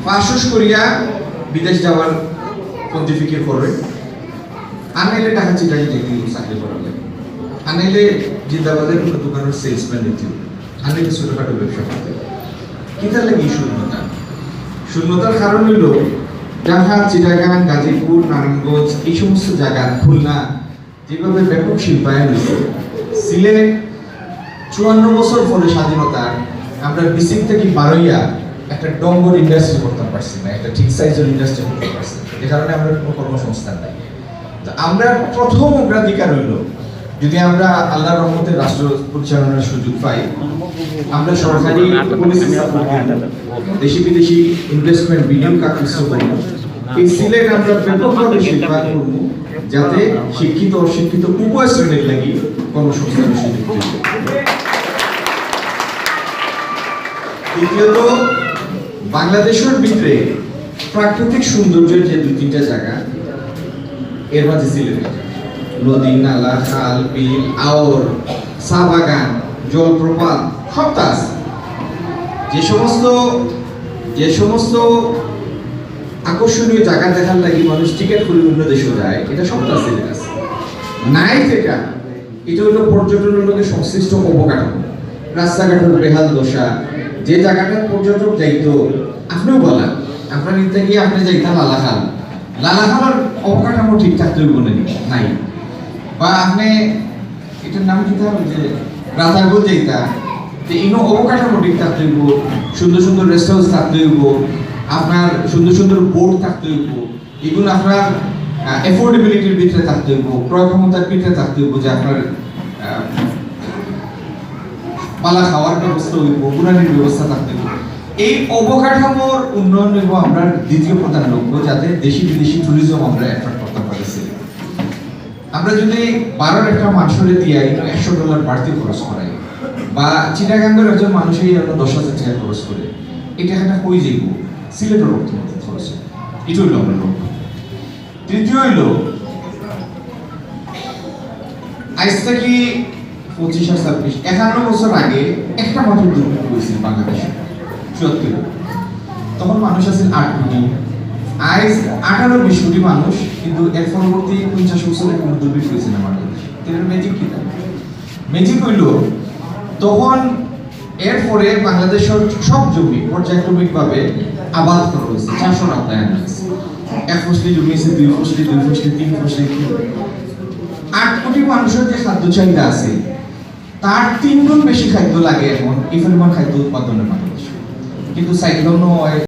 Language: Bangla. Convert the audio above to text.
পাশস করিয়া বিদেশ যাওয়ার পন্থী ফিকির করবে, আনাইলে টাকা চিটাই যেতে চাকরি করা লাগে, আনাইলে জিন্দাবাদের কোনো দোকানের সেলসম্যান নিতে হবে, আনাইলে ছোটখাটো ব্যবসা করতে হবে। কিতার লাগে শূন্যতা? শূন্যতার কারণ হইল ঢাকা, চিটাগাং, গাজীপুর, নারায়ণগঞ্জ এই সমস্ত জায়গা, খুলনা যেভাবে ব্যাপক শিল্পায়ন হয়েছে, সিলেট 54 বছর পরে স্বাধীনতার আমরা বিসিক থেকে বারোইয়া একটা ডঙ্গর ইন্ডাস্ট্রি করতে পারছি না, একটা ঠিক সাইজের ইন্ডাস্ট্রি করতে পারছি না, যে কারণে আমরা কোনো কর্মসংস্থান নাই। আমরা প্রথম অগ্রাধিকার হইল যদি আমরা আল্লাহর রহমতের রাষ্ট্র পরিচালনার সুযোগ পাই, আমরা সরকারি পলিসি সাপোর্ট দেশি বিদেশি ইনভেস্টমেন্ট বিনিয়োগ আকৃষ্ট করি। এই সিলেট আমরা ব্যাপকভাবে শিল্পায়ন করব যাতে শিক্ষিত অশিক্ষিত উভয় শ্রেণীর লাগি কর্মসংস্থানের সুযোগ তৈরি। দ্বিতীয়ত, বাংলাদেশের ভিতরে প্রাকৃতিক সৌন্দর্যের যে দুই তিনটা জায়গা, এর মাঝে সিলেট নদী, নালা, খাল, বিল, আওর, চা বাগান, জলপ্রপাত সবটা আছে। যে সমস্ত আকর্ষণীয় জায়গা দেখার লাগি মানুষ টিকিট করে অন্য দেশে যায়, এটা সবটা সিলেট আছে। নাই থেকে এটা হলো পর্যটনের লোকের সংশ্লিষ্ট অবকাঠামো, রাস্তাঘাটের বেহাল দশা, যে জায়গাটা পর্যটক যাইতো, আপনিও বলেন আপনার নিতে গিয়ে আপনি যাইতেন লালাখাল অবকাঠামো ঠিকঠাক তৈরি নাই, বা আপনি এটার নাম কি থাকবে যে রাতারগো যাইতা, যে ইনো অবকাঠামো ঠিকঠাক তৈরি, সুন্দর সুন্দর রেস্ট হাউস থাকতে হইব, আপনার সুন্দর সুন্দর বোর্ড থাকতে হইব, এগুলো আপনার এফোর্ডেবিলিটির ভিতরে থাকতে হইব, ক্রয় ক্ষমতার ভিতরে থাকতে হইব, যে আপনার পালা খাওয়ার ব্যবস্থা হইব, গুণানির ব্যবস্থা থাকতে হইব। এই অবকাঠামোর উন্নয়ন হইব আমরা দ্বিতীয় প্রধান লক্ষ্য, যাতে দেশি বিদেশি ট্যুরিজম আমরা অ্যাট্রাক্ট করতে পারছি। আমরা যদি 12 একটা মানুষের দিয়ে $100 বাড়তি খরচ করাই, বা চিটাগাঙ্গের একজন মানুষই 10,000 টাকা খরচ করে, এটা একটা হয়ে যাইব সিলেটের অর্থনৈতিক খরচ। এটা হইল আমরা লক্ষ্য। তৃতীয় হইল আজ থেকে 25 আর 26 51 বছর আগে একটা মাত্র দুর্ভিক্ষ হয়েছিল বাংলাদেশে 74, তখন মানুষ আছে 8 কোটি, আজ 18-20 কোটি মানুষ, কিন্তু এর পরবর্তী 50 বছরে কোনো দুর্ভিক্ষ হয়েছে না বাংলাদেশে। এর ম্যাজিক কি? ম্যাজিক হইল তখন এরপরে বাংলাদেশের সব জমি পর্যায়ক্রমিকভাবে আবাদ করা হয়েছে, 400 আওতায় হয়েছে। 1 ফসলি জমি আছে, 2 ফসলি, 2 ফসলি, 3 ফসলি। 8 কোটি মানুষের যে খাদ্য চাহিদা আছে তার 3 গুণ বেশি খাদ্য লাগে এখন এই পরিমাণ খাদ্য উৎপাদনের বাংলাদেশে। কিন্তু সাইক্লোনও হয়,